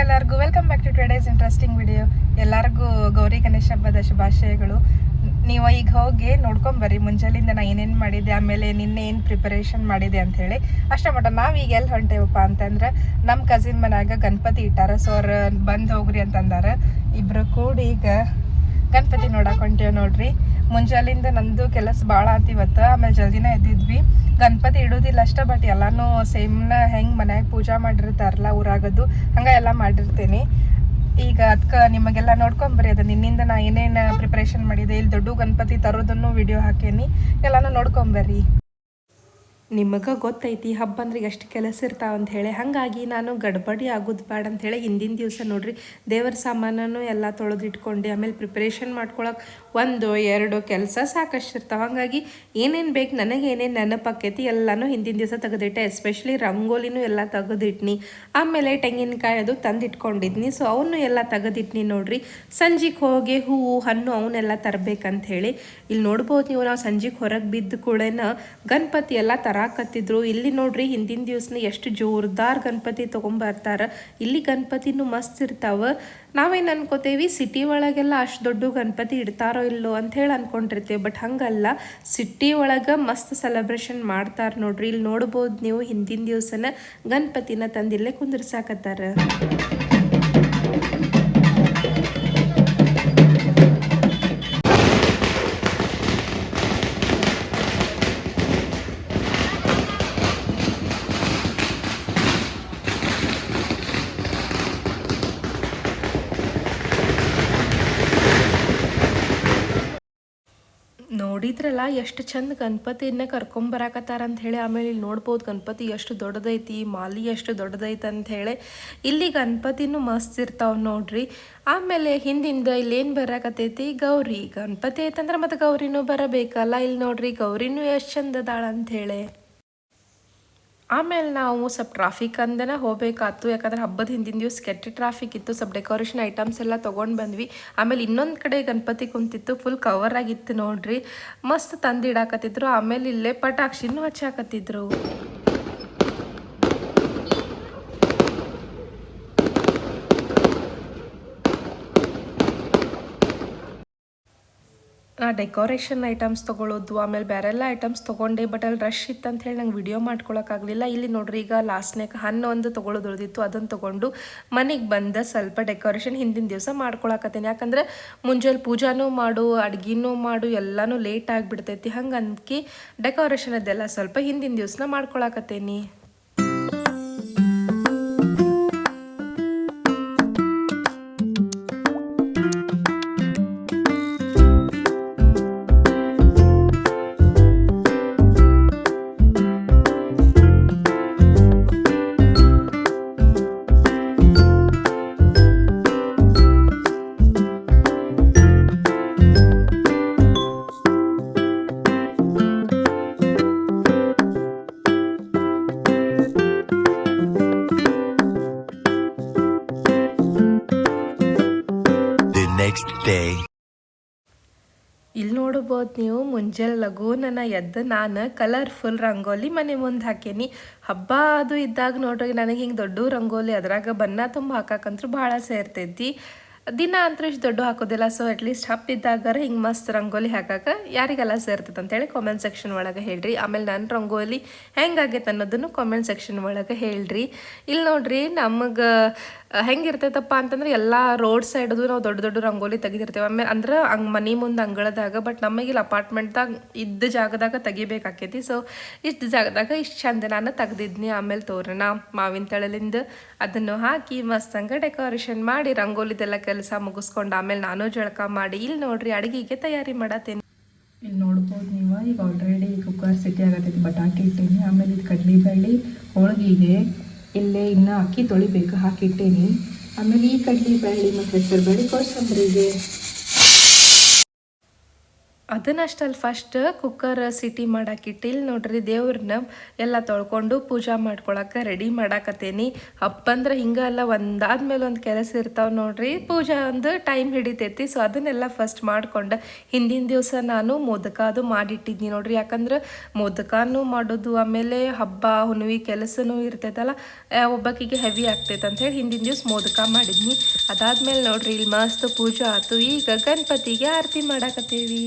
ಎಲ್ಲರಿಗೂ welcome back to today's interesting video. ಎಲ್ಲರಿಗೂ ಗೌರಿ ಗಣೇಶ ಹಬ್ಬದ ಶುಭಾಶಯಗಳು. ನೀವು ಈಗ ಹೋಗಿ ನೋಡ್ಕೊಂಬರ್ರಿ ಮುಂಜಾನಿಂದ ನಾ ಏನೇನು ಮಾಡಿದೆ, ಆಮೇಲೆ ನಿನ್ನೆ ಏನು ಪ್ರಿಪರೇಷನ್ ಮಾಡಿದೆ ಅಂಥೇಳಿ. ಅಷ್ಟೇ ಮಟ್ಟ ನಾವೀಗ ಎಲ್ಲಿ ಹೊಂಟೇವಪ್ಪ ಅಂತಂದ್ರೆ ನಮ್ಮ ಕಸಿನ್ ಮನ್ಯಾಗ ಗಣಪತಿ ಇಟ್ಟಾರ. ಸೊ ಅವ್ರು ಬಂದು ಹೋಗ್ರಿ ಅಂತಂದಾರ. ಇಬ್ಬರು ಕೂಡಿ ಈಗ ಗಣಪತಿ ನೋಡಕ್ಕೆ ಹೊಂಟೇವ್ ನೋಡ್ರಿ. ಮುಂಜಾನಿಂದ ನಂದು ಕೆಲಸ ಭಾಳ ಆತಿವತ್ತು. ಆಮೇಲೆ ಜಲ್ದಿನ ಎದ್ದಿದ್ವಿ. ಗಣಪತಿ ಇಡೋದಿಲ್ಲ ಅಷ್ಟೇ, ಬಟ್ ಎಲ್ಲನೂ ಸೇಮ್ನ ಹೆಂಗೆ ಮನ್ಯಾಗ ಪೂಜಾ ಮಾಡಿರ್ತಾರಲ್ಲ ಊರಾಗದ್ದು ಹಂಗೆ ಎಲ್ಲ ಮಾಡಿರ್ತೀನಿ. ಈಗ ಅದಕ್ಕೆ ನಿಮಗೆಲ್ಲ ನೋಡ್ಕೊಂಬರ್ರಿ. ಅದು ನಿನ್ನಿಂದ ನಾ ಏನೇನು ಪ್ರಿಪ್ರೇಷನ್ ಮಾಡಿದೆ, ಇಲ್ಲಿ ದೊಡ್ಡ ಗಣಪತಿ ತರೋದನ್ನು ವಿಡಿಯೋ ಹಾಕೇನಿ, ಎಲ್ಲನೂ ನೋಡ್ಕೊಂಬರ್ರಿ. ನಿಮಗೆ ಗೊತ್ತೈತಿ ಹಬ್ಬ ಅಂದ್ರೆ ಎಷ್ಟು ಕೆಲಸ ಇರ್ತಾವಂತ ಹೇಳಿ. ಹಾಗಾಗಿ ನಾನು ಗಡ್ಬಡಿ ಆಗೋದು ಬೇಡ ಅಂಥೇಳಿ ಹಿಂದಿನ ದಿವಸ ನೋಡ್ರಿ ದೇವರ ಸಾಮಾನೂ ಎಲ್ಲ ತೊಳೆದಿಟ್ಕೊಂಡು ಆಮೇಲೆ ಪ್ರಿಪ್ರೇಷನ್ ಮಾಡ್ಕೊಳಕ್ಕೆ 1-2 ಕೆಲಸ ಸಾಕಷ್ಟು ಇರ್ತಾವೆ. ಹಾಗಾಗಿ ಏನೇನು ಬೇಕು ನನಗೆ ಏನೇನು ನೆನಪಾಕೈತಿ ಎಲ್ಲನೂ ಹಿಂದಿನ ದಿವಸ ತೆಗೆದಿಟ್ಟೆ. ಎಸ್ಪೆಷಲಿ ರಂಗೋಲಿನೂ ಎಲ್ಲ ತೆಗೆದಿಟ್ನಿ. ಆಮೇಲೆ ತೆಂಗಿನಕಾಯಿ ಅದು ತಂದಿಟ್ಕೊಂಡಿದ್ನಿ. ಸೊ ಅವನು ಎಲ್ಲ ತೆಗೆದಿಟ್ನಿ ನೋಡ್ರಿ. ಸಂಜೆಗೆ ಹೋಗಿ ಹೂವು ಹಣ್ಣು ಅವನ್ನೆಲ್ಲ ತರಬೇಕಂಥೇಳಿ. ಇಲ್ಲಿ ನೋಡ್ಬೋದು ನೀವು, ನಾವು ಸಂಜೆಗೆ ಹೊರಗೆ ಬಿದ್ದು ಕೂಡ ಗಣಪತಿ ಎಲ್ಲ ತರಾಕತ್ತಿದ್ರು. ಇಲ್ಲಿ ನೋಡ್ರಿ ಹಿಂದಿನ ದಿವಸನ ಎಷ್ಟು ಜೋರ್ದಾರ್ ಗಣಪತಿ ತೊಗೊಂಬರ್ತಾರ. ಇಲ್ಲಿ ಗಣಪತಿನೂ ಮಸ್ತ್ ಇರ್ತಾವ. ನಾವೇನು ಅನ್ಕೋತೇವಿ ಸಿಟಿ ಒಳಗೆಲ್ಲ ಅಷ್ಟು ದೊಡ್ಡ ಗಣಪತಿ ಇಡ್ತಾರೋ ಇಲ್ಲೋ ಅಂತ ಹೇಳಿ ಅನ್ಕೊಂಡಿರ್ತೇವೆ. ಬಟ್ ಹಂಗಲ್ಲ, ಸಿಟಿ ಒಳಗೆ ಮಸ್ತ್ ಸೆಲೆಬ್ರೇಷನ್ ಮಾಡ್ತಾರೆ ನೋಡ್ರಿ. ಇಲ್ಲಿ ನೋಡ್ಬೋದು ನೀವು ಹಿಂದಿನ ದಿವಸನ ಗಣಪತಿನ ತಂದಿಲ್ಲೇ ಕುಂದಿರ್ಸಾಕತ್ತಾರ. ನೋಡಿದ್ರಲ್ಲ ಎಷ್ಟು ಚಂದ ಗಣಪತಿನ ಕರ್ಕೊಂಬರಾಕತ್ತಾರ ಅಂತ ಹೇಳಿ. ಆಮೇಲೆ ಇಲ್ಲಿ ನೋಡ್ಬೋದು ಗಣಪತಿ ಎಷ್ಟು ದೊಡ್ಡದೈತಿ, ಮಾಲಿ ಎಷ್ಟು ದೊಡ್ಡದೈತಿ ಅಂತ ಹೇಳಿ. ಇಲ್ಲಿ ಗಣಪತಿನೂ ಮಸ್ತ್ ಇರ್ತಾವೆ ನೋಡ್ರಿ. ಆಮೇಲೆ ಹಿಂದಿಂದ ಇಲ್ಲೇನು ಬರಾಕತ್ತೈತಿ, ಗೌರಿ. ಗಣಪತಿ ಐತಂದ್ರೆ ಮತ್ತು ಗೌರಿನೂ ಬರಬೇಕಲ್ಲ. ಇಲ್ಲಿ ನೋಡ್ರಿ ಗೌರಿನೂ ಎಷ್ಟು ಚಂದ ಅದಾಳ ಅಂಥೇಳಿ. ಆಮೇಲೆ ನಾವು ಸ್ವಲ್ಪ ಟ್ರಾಫಿಕ್ ಅಂದನ ಹೋಗ್ಬೇಕಾಯ್ತು. ಯಾಕಂದ್ರೆ ಹಬ್ಬದ ಹಿಂದಿನ ದಿವಸ ಕೆಟ್ಟ ಟ್ರಾಫಿಕ್ ಇತ್ತು. ಸ್ವಲ್ಪ ಡೆಕೋರೇಷನ್ ಐಟಮ್ಸ್ ಎಲ್ಲ ತೊಗೊಂಡು ಬಂದ್ವಿ. ಆಮೇಲೆ ಇನ್ನೊಂದು ಕಡೆ ಗಣಪತಿ ಕುಂತಿತ್ತು, ಫುಲ್ ಕವರ್ ಆಗಿತ್ತು ನೋಡ್ರಿ. ಮಸ್ತ್ ತಂದು ಇಡಾಕತ್ತಿದ್ರು. ಆಮೇಲೆ ಇಲ್ಲೇ ಪಟಾಕ್ಷಿನೂ ಹಚ್ಚಾಕತ್ತಿದ್ರು. ಡೆಕೋರೇಷನ್ ಐಟಮ್ಸ್ ತೊಗೊಳ್ಳೋದು, ಆಮೇಲೆ ಬೇರೆಲ್ಲ ಐಟಮ್ಸ್ ತೊಗೊಂಡೆ. ಬಟ್ ಅಲ್ಲಿ ರಶ್ ಇತ್ತು ಅಂತ ಹೇಳಿ ನಂಗೆ ವಿಡಿಯೋ ಮಾಡ್ಕೊಳಕ್ಕಾಗಲಿಲ್ಲ. ಇಲ್ಲಿ ನೋಡ್ರಿ ಈಗ ಲಾಸ್ಟ್ನಾಗ ಹಣ್ಣು ಒಂದು ತೊಗೊಳೋದು ಉಳಿದಿತ್ತು, ಅದನ್ನು ತೊಗೊಂಡು ಮನೆಗೆ ಬಂದ ಸ್ವಲ್ಪ ಡೆಕೋರೇಷನ್ ಹಿಂದಿನ ದಿವಸ ಮಾಡ್ಕೊಳಕತ್ತೀನಿ. ಯಾಕಂದ್ರೆ ಮುಂಜಾನೆ ಪೂಜಾನೂ ಮಾಡು, ಅಡ್ಗಿನೂ ಮಾಡು, ಎಲ್ಲನೂ ಲೇಟ್ ಆಗಿಬಿಡ್ತೈತಿ. ಹಂಗೆ ಅಂದ್ಕಿ ಡೆಕೋರೇಷನ್ ಅದೆಲ್ಲ ಸ್ವಲ್ಪ ಹಿಂದಿನ ದಿವಸನ ಮಾಡ್ಕೊಳಕತ್ತೀನಿ. ಇಲ್ಲಿ ನೋಡ್ಬೋದು ನೀವು ಮುಂಜಾನೆ ಲಘೂನ ಎದ್ದು ನಾನು ಕಲರ್ಫುಲ್ ರಂಗೋಲಿ ಮನೆ ಮುಂದೆ ಹಾಕೇನಿ. ಹಬ್ಬ ಅದು ಇದ್ದಾಗ ನೋಡ್ರಿ ನನಗೆ ಹಿಂಗೆ ದೊಡ್ಡ ರಂಗೋಲಿ ಅದ್ರಾಗ ಬಣ್ಣ ತುಂಬ ಹಾಕಕ್ಕಂತೂ ಭಾಳ ಸೇರ್ತೈತಿ. ದಿನ ಅಂತೂ ಇಷ್ಟು ದೊಡ್ಡ ಹಾಕೋದಿಲ್ಲ. ಸೊ ಅಟ್ಲೀಸ್ಟ್ ಹಬ್ಬ ಇದ್ದಾಗಾರ ಹಿಂಗೆ ಮಸ್ತ್ ರಂಗೋಲಿ ಹಾಕಕ್ಕೆ ಯಾರಿಗೆಲ್ಲ ಸೇರ್ತೈತೆ ಅಂತೇಳಿ ಕಾಮೆಂಟ್ ಸೆಕ್ಷನ್ ಒಳಗೆ ಹೇಳ್ರಿ. ಆಮೇಲೆ ನನ್ನ ರಂಗೋಲಿ ಹೆಂಗಾಗೈತೆ ಅನ್ನೋದನ್ನು ಕಾಮೆಂಟ್ ಸೆಕ್ಷನ್ ಒಳಗೆ ಹೇಳ್ರಿ. ಇಲ್ಲಿ ನೋಡ್ರಿ ನಮಗೆ ಹೆಂಗಿರ್ತೈತಪ್ಪ ಅಂತಂದ್ರೆ ಎಲ್ಲ ರೋಡ್ ಸೈಡದು ನಾವು ದೊಡ್ಡ ದೊಡ್ಡ ರಂಗೋಲಿ ತೆಗಿದಿರ್ತೇವೆ. ಆಮೇಲೆ ಅಂದ್ರೆ ಮನೆ ಮುಂದೆ ಅಂಗಳದಾಗ. ಬಟ್ ನಮಗೆ ಇಲ್ಲಿ ಅಪಾರ್ಟ್ಮೆಂಟ್ದಾಗ ಇದ್ದ ಜಾಗದಾಗ ತೆಗಿಬೇಕಾಕೈತಿ. ಸೊ ಇಷ್ಟು ಜಾಗದಾಗ ಇಷ್ಟು ಚಂದ ನಾನು ತೆಗ್ದಿದ್ನಿ. ಆಮೇಲೆ ತೋರಣ ಮಾವಿನ ತಳಲಿಂದ ಅದನ್ನು ಹಾಕಿ ಮಸ್ತ್ ಹಂಗೆ ಡೆಕೋರೇಷನ್ ಮಾಡಿ ರಂಗೋಲಿದೆಲ್ಲ ಕೆಲಸ ಮುಗಿಸ್ಕೊಂಡು ಆಮೇಲೆ ನಾನು ಜಳಕ ಮಾಡಿ ಇಲ್ಲಿ ನೋಡ್ರಿ ಅಡುಗೆಗೆ ತಯಾರಿ ಮಾಡತ್ತೇನೆ. ಇಲ್ಲಿ ನೋಡ್ಬೋದು ನೀವು, ಈಗ ಆಲ್ರೆಡಿ ಕುಕ್ಕರ್ ಸಿಟಿ ಆಗತ್ತೈತಿ, ಬಟಾಕಿ ಇಟ್ಟೇನಿ. ಆಮೇಲೆ ಇದು ಕಡ್ಲಿಬೇಳೆ ಹೋಳಿಗೆಗೆ ಇಲ್ಲೇ ಇನ್ನು ಅಕ್ಕಿ ತೊಳಿಬೇಕು ಹಾಕಿಟ್ಟೇನಿ. ಆಮೇಲೆ ಈ ಕಡ್ಲಿಬೇಳೆ ಮತ್ತು ಹೆಸರುಬೇಳೆ ಕೋಸಂಬರಿಗೆ. ಅದನ್ನಷ್ಟಲ್ಲಿ ಫಸ್ಟ್ ಕುಕ್ಕರ್ ಸಿಟಿ ಮಾಡಾಕಿಟ್ಟು ಇಲ್ಲಿ ನೋಡ್ರಿ ದೇವ್ರನ್ನ ಎಲ್ಲ ತೊಳ್ಕೊಂಡು ಪೂಜಾ ಮಾಡ್ಕೊಳಕ್ಕೆ ರೆಡಿ ಮಾಡಾಕತ್ತೇನಿ. ಹಬ್ಬಂದ್ರೆ ಹಿಂಗೆಲ್ಲ ಒಂದಾದ್ಮೇಲೆ ಒಂದು ಕೆಲಸ ಇರ್ತಾವೆ ನೋಡ್ರಿ. ಪೂಜಾ ಒಂದು ಟೈಮ್ ಹಿಡಿತೈತಿ. ಸೊ ಅದನ್ನೆಲ್ಲ ಫಸ್ಟ್ ಮಾಡ್ಕೊಂಡು ಹಿಂದಿನ ದಿವಸ ನಾನು ಮೋದಕ ಅದು ಮಾಡಿಟ್ಟಿದ್ನಿ ನೋಡ್ರಿ. ಯಾಕಂದ್ರೆ ಮೋದಕನೂ ಮಾಡೋದು ಆಮೇಲೆ ಹಬ್ಬ ಹುಣ್ಣಿಮೆ ಕೆಲಸನೂ ಇರ್ತೈತಲ್ಲ, ಒಬ್ಬಾಕಿಗೆ ಹೆವಿ ಆಗ್ತೈತೆ ಅಂಥೇಳಿ ಹಿಂದಿನ ದಿವ್ಸ ಮೋದಕ ಮಾಡಿದ್ನಿ. ಅದಾದ್ಮೇಲೆ ನೋಡ್ರಿ ಇಲ್ಲಿ ಮಸ್ತ್ ಪೂಜೆ ಆಯ್ತು. ಈಗ ಗಣಪತಿಗೆ ಆರತಿ ಮಾಡಾಕತ್ತೀವಿ.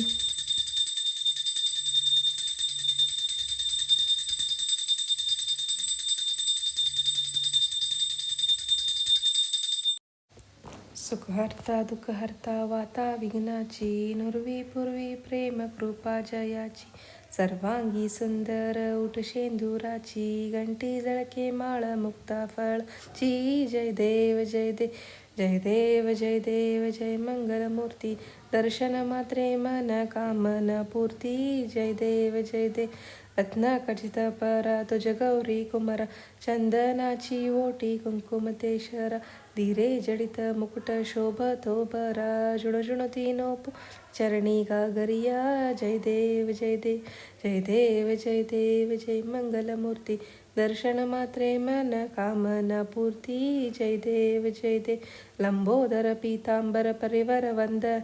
सुखहर्ता दुःखहर्ता वाता विघ्नाची नुर्वी पूर्वी प्रेम कृपा जयाची सर्वांगी सुंदर उठशेंदुराची घंटी जळके माळ मुक्ता फळची जय देव जय देव जय देव जय देव जय मंगलमूर्ती दर्शन मात्रे मन कामना पूर्ती जय देव जय देव रत्नखचित पर तुझ गौरी कुमार चंदनाची ओटी कुंकुमतेश्वर धीरे जडित मुकुट शोभतो बरा जुणजुणती नोपु चरणी गागरिया जय देव जय देव जय देव जय देव जय मंगलमूर्ती दर्शन मात्रे मन कामना पूर्ती जय देव जय देव लंबोदर पीतांबर परिवर वंदन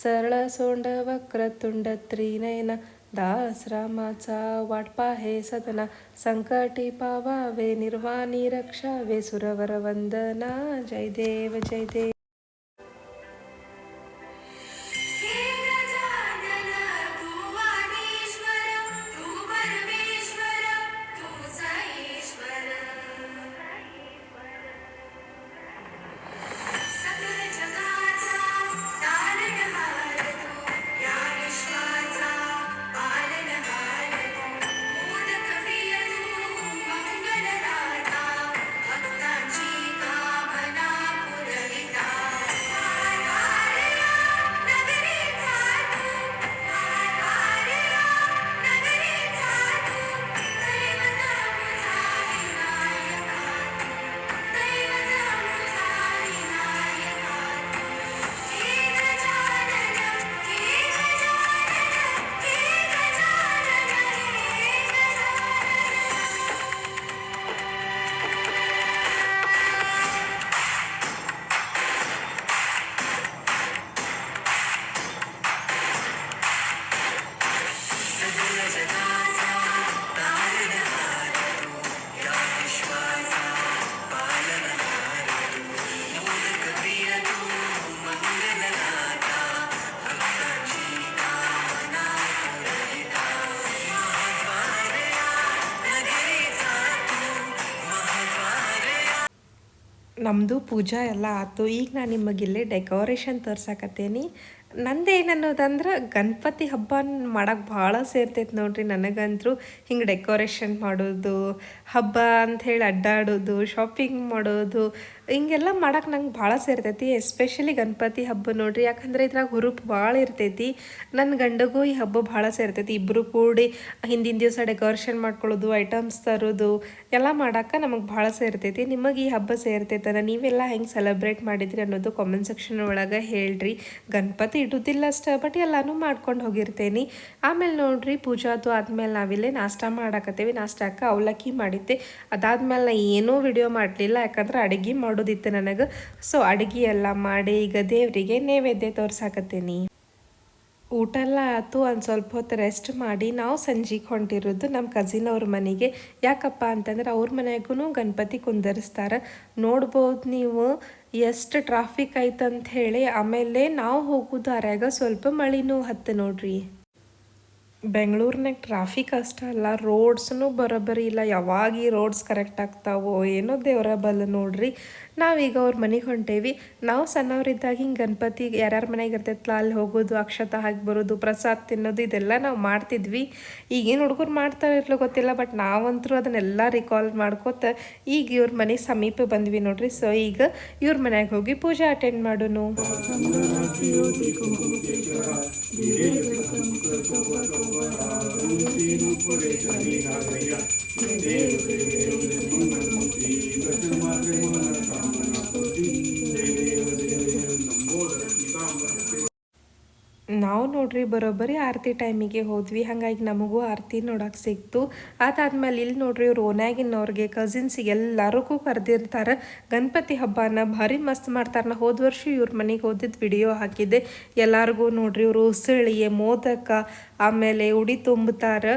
सरळ सोंड वक्रतुंड त्रिनयन दास रामाचा वाटपा हे सदना संकटी पावावे निर्वाणी रक्षावे सुरवर वंदना जय देव जय देव. ನಮ್ಮದು ಪೂಜಾ ಎಲ್ಲ ಆಯ್ತು. ಈಗ ನಾನು ನಿಮಗಿಲ್ಲೇ ಡೆಕೋರೇಷನ್ ತೋರ್ಸಾಕತ್ತೇನಿ. ನಂದೇನನ್ನೋದಂದ್ರೆ ಗಣಪತಿ ಹಬ್ಬ ಮಾಡೋಕ್ಕೆ ಭಾಳ ಸೇರ್ತೈತೆ ನೋಡ್ರಿ. ನನಗಂತೂ ಹಿಂಗೆ ಡೆಕೋರೇಷನ್ ಮಾಡೋದು, ಹಬ್ಬ ಅಂಥೇಳಿ ಅಡ್ಡಾಡೋದು, ಶಾಪಿಂಗ್ ಮಾಡೋದು, ಹಿಂಗೆಲ್ಲ ಮಾಡೋಕೆ ನಂಗೆ ಭಾಳ ಸೇರ್ತೈತಿ. ಎಸ್ಪೆಷಲಿ ಗಣಪತಿ ಹಬ್ಬ ನೋಡ್ರಿ. ಯಾಕಂದರೆ ಇದ್ರಾಗ ಹುರುಪು ಭಾಳ ಇರ್ತೈತಿ. ನನ್ನ ಗಂಡಗೂ ಈ ಹಬ್ಬ ಭಾಳ ಸೇರ್ತೈತಿ. ಇಬ್ಬರು ಕೂಡಿ ಹಿಂದಿನ ದಿವಸ ಡೆಕೋರೇಷನ್ ಮಾಡ್ಕೊಳ್ಳೋದು, ಐಟಮ್ಸ್ ತರೋದು ಎಲ್ಲ ಮಾಡೋಕೆ ನಮಗೆ ಭಾಳ ಸೇರ್ತೈತಿ. ನಿಮಗೆ ಈ ಹಬ್ಬ ಸೇರ್ತೈತನ? ನೀವೆಲ್ಲ ಹೆಂಗೆ ಸೆಲೆಬ್ರೇಟ್ ಮಾಡಿದ್ರಿ ಅನ್ನೋದು ಕಾಮೆಂಟ್ ಸೆಕ್ಷನ್ ಒಳಗೆ ಹೇಳ್ರಿ. ಗಣಪತಿ ಇಡೋದಿಲ್ಲ ಅಷ್ಟೇ, ಬಟ್ ಎಲ್ಲನೂ ಮಾಡ್ಕೊಂಡು ಹೋಗಿರ್ತೇನೆ. ಆಮೇಲೆ ನೋಡ್ರಿ ಪೂಜಾದು ಆದಮೇಲೆ ನಾವಿಲ್ಲೇ ನಾಷ್ಟ ಮಾಡಾಕತ್ತೇವಿ. ನಾಷ್ಟಕ್ಕೆ ಅವಲಕ್ಕಿ ಮಾಡಿದ್ದೆ. ಅದಾದ್ಮೇಲೆ ನಾ ಏನೂ ವಿಡಿಯೋ ಮಾಡಲಿಲ್ಲ, ಯಾಕಂದ್ರೆ ಅಡುಗೆ ಮಾಡೋದಿತ್ತು ನನಗೆ. ಸೊ ಅಡುಗೆ ಎಲ್ಲ ಮಾಡಿ ಈಗ ದೇವರಿಗೆ ನೈವೇದ್ಯ ತೋರ್ಸಾಕತ್ತೇನಿ. ಊಟ ಎಲ್ಲ ಆಯ್ತು. ಒಂದು ಸ್ವಲ್ಪ ಹೊತ್ತು ರೆಸ್ಟ್ ಮಾಡಿ ನಾವು ಸಂಜೆಗೆ ಹೊಂಟಿರೋದು ನಮ್ಮ ಕಸಿನ್ ಅವ್ರ ಮನೆಗೆ. ಯಾಕಪ್ಪ ಅಂತಂದ್ರೆ ಅವ್ರ ಮನೆಗೂ ಗಣಪತಿ ಕುಂದರ್ಸ್ತಾರೆ. ನೋಡ್ಬೋದು ನೀವು ಎಷ್ಟು ಟ್ರಾಫಿಕ್ ಐತಂತ ಹೇಳಿ. ಆಮೇಲೆ ನಾವು ಹೋಗೋ ದಾರ್ಯಾಗ ಸ್ವಲ್ಪ ಮಳಿನೂ ಹತ್ತು ನೋಡ್ರಿ. ಬೆಂಗಳೂರಿನಾಗ ಟ್ರಾಫಿಕ್ ಅಷ್ಟೇ ಅಲ್ಲ, ರೋಡ್ಸ್ನೂ ಬರೋಬ್ಬರಿ ಇಲ್ಲ. ಯಾವಾಗ ಈ ರೋಡ್ಸ್ ಕರೆಕ್ಟ್ ಆಗ್ತಾವೋ ಏನೋ ದೇವರ ಬಲ್ಲ ನೋಡ್ರಿ. ನಾವೀಗ ಅವ್ರ ಮನೆಗೆ ಹೊಂಟೇವಿ. ನಾವು ಸಣ್ಣವರಿದ್ದಾಗ ಹಿಂಗೆ ಗಣಪತಿ ಯಾರ್ಯಾರ ಮನೆಗೆ ಇರ್ತೈತಲ್ಲ ಅಲ್ಲಿ ಹೋಗೋದು, ಅಕ್ಷತ ಹಾಕಿ ಬರೋದು, ಪ್ರಸಾದ ತಿನ್ನೋದು ಇದೆಲ್ಲ ನಾವು ಮಾಡ್ತಿದ್ವಿ. ಈಗೇನು ಹುಡುಗರು ಮಾಡ್ತಾರೆ ಇರ್ಲೋ ಗೊತ್ತಿಲ್ಲ, ಬಟ್ ನಾವಂತರೂ ಅದನ್ನೆಲ್ಲ ರಿಕಾಲ್ ಮಾಡ್ಕೋತ ಈಗ ಇವ್ರ ಮನೆ ಸಮೀಪ ಬಂದ್ವಿ ನೋಡ್ರಿ. ಸೊ ಈಗ ಇವ್ರ ಮನೆಗೆ ಹೋಗಿ ಪೂಜೆ ಅಟೆಂಡ್ ಮಾಡೋನು. ನಾವು ನಾವು ನೋಡ್ರಿ ಬರೋಬ್ಬರಿ ಆರತಿ ಟೈಮಿಗೆ ಹೋದ್ವಿ, ಹಾಗಾಗಿ ನಮಗೂ ಆರತಿ ನೋಡೋಕೆ ಸಿಕ್ತು. ಅದಾದ್ಮೇಲೆ ಇಲ್ಲಿ ನೋಡ್ರಿ ಇವ್ರು ಓನ್ಯಾಗಿನವ್ರಿಗೆ ಕಸಿನ್ಸಿಗೆ ಎಲ್ಲರಿಗೂ ಕರೆದಿರ್ತಾರೆ. ಗಣಪತಿ ಹಬ್ಬನ ಭಾರಿ ಮಸ್ತ್ ಮಾಡ್ತಾರೆ. ನಾ ಹೋದ ವರ್ಷ ಇವ್ರ ಮನೆಗೆ ಹೋದಿದ್ದು ವಿಡಿಯೋ ಹಾಕಿದ್ದೆ. ಎಲ್ಲರಿಗೂ ನೋಡ್ರಿ ಇವರು ಉಸಳಿ ಮೋದಕ ಆಮೇಲೆ ಉಡಿ ತುಂಬುತ್ತಾರೆ.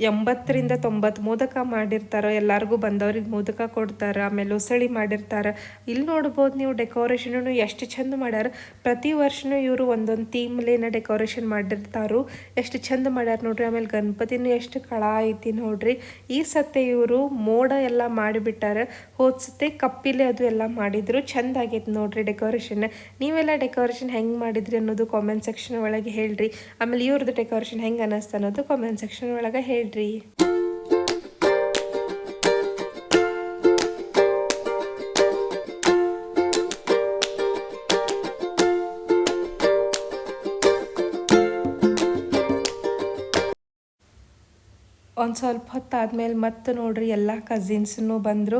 80ರಿಂದ 90 ಮೋದಕ ಮಾಡಿರ್ತಾರೆ. ಎಲ್ಲರಿಗೂ ಬಂದವ್ರಿಗೆ ಮೋದಕ ಕೊಡ್ತಾರೆ. ಆಮೇಲೆ ಉಸಳಿ ಮಾಡಿರ್ತಾರೆ. ಇಲ್ಲಿ ನೋಡ್ಬೋದು ನೀವು ಡೆಕೋರೇಷನ್ ಎಷ್ಟು ಚಂದ ಮಾಡ್ಯಾರ. ಪ್ರತಿ ವರ್ಷನೂ ಇವರು ಒಂದೊಂದು ಥೀಮ್ಲೇನ ಡೆಕೋರೇಷನ್ ಮಾಡಿರ್ತಾರು. ಎಷ್ಟು ಚಂದ ಮಾಡ್ಯಾರ ನೋಡ್ರಿ. ಆಮೇಲೆ ಗಣಪತಿನೂ ಎಷ್ಟು ಕಳ ಐತಿ ನೋಡ್ರಿ. ಈ ಸತ್ತೆ ಇವರು ಮೋಡ ಎಲ್ಲ ಮಾಡಿಬಿಟ್ಟಾರ. ಹೋದ್ಸತ್ತೆ ಕಪ್ಪಿಲೆ ಅದು ಎಲ್ಲ ಮಾಡಿದ್ರು. ಚಂದ ಆಗೈತೆ ನೋಡ್ರಿ ಡೆಕೋರೇಷನ್. ನೀವೆಲ್ಲ ಡೆಕೋರೇಷನ್ ಹೆಂಗೆ ಮಾಡಿದ್ರಿ ಅನ್ನೋದು ಕಾಮೆಂಟ್ ಸೆಕ್ಷನ್ ಒಳಗೆ ಹೇಳ್ರಿ. ಆಮೇಲೆ ಇವ್ರದ್ದು ಡೆಕೋರೇಷನ್ ಹೆಂಗೆ ಅನ್ನಿಸ್ತು ಅನ್ನೋದು ಕಾಮೆಂಟ್ ಸೆಕ್ಷನ್ ಒಳಗೆ ಹೇಳ್ರಿ. ಒಂದು ಸ್ವಲ್ಪ ಹೊತ್ತಾದ್ಮೇಲೆ ಮತ್ತೆ ನೋಡ್ರಿ ಎಲ್ಲ ಕಸಿನ್ಸ್ನು ಬಂದರು.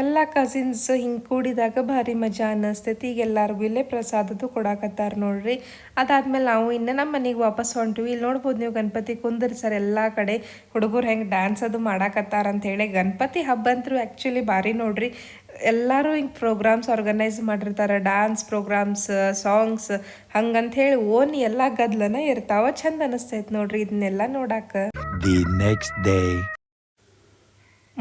ಎಲ್ಲ ಕಸಿನ್ಸ್ ಹಿಂಗೆ ಕೂಡಿದಾಗ ಭಾರಿ ಮಜಾ ಅನ್ನಿಸ್ತೈತಿ. ಈಗ ಎಲ್ಲರಿಗೂ ಇಲ್ಲೇ ಪ್ರಸಾದದ್ದು ಕೊಡಾಕತ್ತಾರ ನೋಡ್ರಿ. ಅದಾದ್ಮೇಲೆ ನಾವು ಇನ್ನು ನಮ್ಮ ಮನೆಗೆ ವಾಪಸ್ ಹೊಂಟ್ವಿ. ಇಲ್ಲಿ ನೋಡ್ಬೋದು ನೀವು ಗಣಪತಿ ಕುಂದರ್ಸರ್ ಎಲ್ಲ ಕಡೆ ಹುಡುಗರು ಹೆಂಗೆ ಡ್ಯಾನ್ಸ್ ಅದು ಮಾಡಾಕತ್ತಾರ ಅಂಥೇಳಿ. ಗಣಪತಿ ಹಬ್ಬ ಅಂತೂ ಆ್ಯಕ್ಚುಲಿ ಭಾರಿ ನೋಡ್ರಿ. ಎಲ್ಲರೂ ಹಿಂಗೆ ಪ್ರೋಗ್ರಾಮ್ಸ್ ಆರ್ಗನೈಸ್ ಮಾಡಿರ್ತಾರೆ. ಡ್ಯಾನ್ಸ್ ಪ್ರೋಗ್ರಾಮ್ಸ್, ಸಾಂಗ್ಸ್ ಹಂಗಂಥೇಳಿ ಓನ್ ಎಲ್ಲ ಗದ್ಲನ ಇರ್ತಾವ. ಚಂದ ಅನಿಸ್ತೈತೆ ನೋಡ್ರಿ ಇದನ್ನೆಲ್ಲ ನೋಡಾಕ. The next day.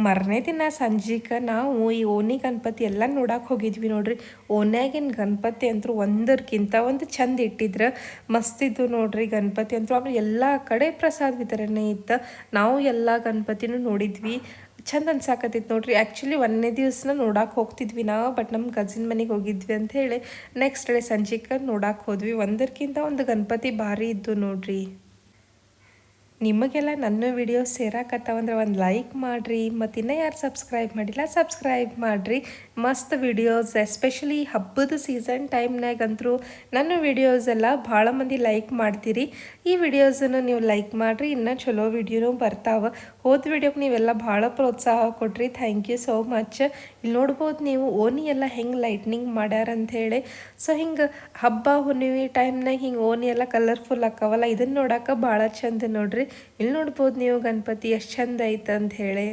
ಮರನೇ ದಿನ ಸಂಜೆಗೆ ನಾವು ಈ ಓಣಿ ಗಣಪತಿ ಎಲ್ಲ ನೋಡಕ್ಕೆ ಹೋಗಿದ್ವಿ ನೋಡ್ರಿ. ಓಣ್ಯಾಗಿನ ಗಣಪತಿ ಅಂತೂ ಒಂದಕ್ಕಿಂತ ಒಂದು ಚಂದ ಇಟ್ಟಿದ್ರೆ ಮಸ್ತಿದ್ದು ನೋಡ್ರಿ ಗಣಪತಿ ಅಂತೂ. ಆಮೇಲೆ ಎಲ್ಲ ಕಡೆ ಪ್ರಸಾದ ವಿತರಣೆ ಇತ್ತು. ನಾವು ಎಲ್ಲ ಗಣಪತಿನೂ ನೋಡಿದ್ವಿ. ಚಂದ ಅನ್ಸಾಕತ್ತಿತ್ತು ನೋಡ್ರಿ. ಆ್ಯಕ್ಚುಲಿ ಒಂದನೇ ದಿವಸನ ನೋಡಕ್ಕೆ ಹೋಗ್ತಿದ್ವಿ ನಾವು, ಬಟ್ ನಮ್ಮ ಕಸಿನ್ ಮನೆಗೆ ಹೋಗಿದ್ವಿ ಅಂತ ಹೇಳಿ ನೆಕ್ಸ್ಟ್ ಡೇ ಸಂಜೆಗೆ ನೋಡಕ್ಕೆ ಹೋದ್ವಿ. ಒಂದಕ್ಕಿಂತ ಒಂದು ಗಣಪತಿ ಭಾರಿ ಇದ್ದು ನೋಡ್ರಿ. ನಿಮಗೆಲ್ಲ ನನ್ನ ವಿಡಿಯೋಸ್ ಸೇರಾಕತ್ತಾವಂದ್ರೆ ಒಂದು ಲೈಕ್ ಮಾಡಿರಿ. ಮತ್ತು ಇನ್ನೂ ಯಾರು ಸಬ್ಸ್ಕ್ರೈಬ್ ಮಾಡಿಲ್ಲ ಸಬ್ಸ್ಕ್ರೈಬ್ ಮಾಡಿರಿ. ಮಸ್ತ್ ವಿಡಿಯೋಸ್, ಎಸ್ಪೆಷಲಿ ಹಬ್ಬದ ಸೀಸನ್ ಟೈಮ್ನಾಗಂತೂ ನನ್ನ ವಿಡಿಯೋಸ್ ಎಲ್ಲ ಭಾಳ ಮಂದಿ ಲೈಕ್ ಮಾಡ್ತೀರಿ. ಈ ವಿಡಿಯೋಸನ್ನು ನೀವು ಲೈಕ್ ಮಾಡಿರಿ, ಇನ್ನೂ ಚಲೋ ವಿಡಿಯೋನೂ ಬರ್ತಾವೆ. ಹೋದ ವಿಡಿಯೋಕ್ಕೆ ನೀವೆಲ್ಲ ಭಾಳ ಪ್ರೋತ್ಸಾಹ ಕೊಟ್ರಿ. Thank you so much. ಇಲ್ಲಿ ನೋಡ್ಬೋದು ನೀವು ಓಣಿ ಎಲ್ಲ ಹೆಂಗೆ ಲೈಟ್ನಿಂಗ್ ಮಾಡ್ಯಾರ ಅಂಥೇಳಿ. ಸೊ ಹಿಂಗೆ ಹಬ್ಬ ಹುಣ್ಣಿಮೆ ಟೈಮ್ನಾಗ ಹಿಂಗೆ ಓಣಿ ಎಲ್ಲ ಕಲರ್ಫುಲ್ ಆಕ್ಕವಲ್ಲ, ಇದನ್ನು ನೋಡೋಕೆ ಭಾಳ ಚಂದ ನೋಡ್ರಿ. ಇಲ್ಲಿ ನೋಡ್ಬೋದು ನೀವು ಗಣಪತಿ ಎಷ್ಟು ಚಂದ ಐತೆ ಅಂತ ಹೇಳಿ.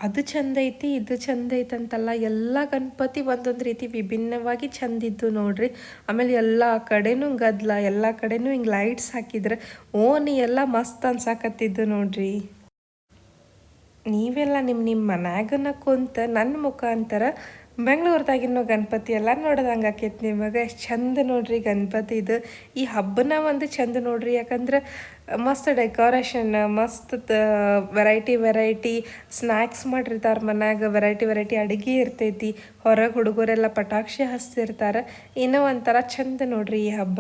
ಅದು ಚಂದ ಐತಿ, ಇದು ಚಂದ ಐತೆ ಅಂತಲ್ಲ, ಎಲ್ಲ ಗಣಪತಿ ಒಂದೊಂದು ರೀತಿ ವಿಭಿನ್ನವಾಗಿ ಚಂದಿದ್ದು ನೋಡ್ರಿ. ಆಮೇಲೆ ಎಲ್ಲ ಕಡೆನೂ ಗದ್ಲ, ಎಲ್ಲ ಕಡೆನೂ ಹಿಂಗೆ ಲೈಟ್ಸ್ ಹಾಕಿದ್ರೆ ಓಣಿ ಎಲ್ಲ ಮಸ್ತ್ ಅನ್ಸಾಕತ್ತಿದ್ದು ನೋಡ್ರಿ. ನೀವೆಲ್ಲ ನಿಮ್ಮ ಮನ್ಯಾಗನ ಕುಂತ ನನ್ನ ಮುಖಾಂತರ ಬೆಂಗಳೂರದಾಗಿನೋ ಗಣಪತಿ ಎಲ್ಲ ನೋಡೋದಂಗೆ ಆಕೈತಿ ನಿಮಗೆ. ಎಷ್ಟು ಚಂದ ನೋಡ್ರಿ ಗಣಪತಿದು. ಈ ಹಬ್ಬನ ಒಂದು ಚಂದ ನೋಡ್ರಿ, ಯಾಕಂದ್ರೆ ಮಸ್ತ್ ಡೆಕೋರೇಷನ್, ಮಸ್ತ್ ವೆರೈಟಿ ಸ್ನ್ಯಾಕ್ಸ್ ಮಾಡಿರ್ತಾರೆ ಮನ್ಯಾಗ. ವೆರೈಟಿ ಅಡುಗೆ ಇರ್ತೈತಿ. ಹೊರಗೆ ಹುಡುಗರೆಲ್ಲ ಪಟಾಕ್ಷಿ ಹಚ್ತಿರ್ತಾರೆ. ಇನ್ನೂ ಒಂಥರ ಚಂದ ನೋಡ್ರಿ ಈ ಹಬ್ಬ.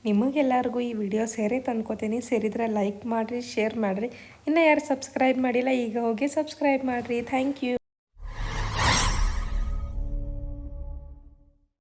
ನಿಮಗೆಲ್ಲರಿಗೂ ಈ ವಿಡಿಯೋ ಸೇರಿ ತಂದ್ಕೋತೀನಿ. ಸೇರಿದರೆ ಲೈಕ್ ಮಾಡಿರಿ, ಶೇರ್ ಮಾಡಿರಿ. ಇನ್ನು ಯಾರು ಸಬ್ಸ್ಕ್ರೈಬ್ ಮಾಡಿಲ್ಲ ಈಗ ಹೋಗಿ ಸಬ್ಸ್ಕ್ರೈಬ್ ಮಾಡಿರಿ. Thank you.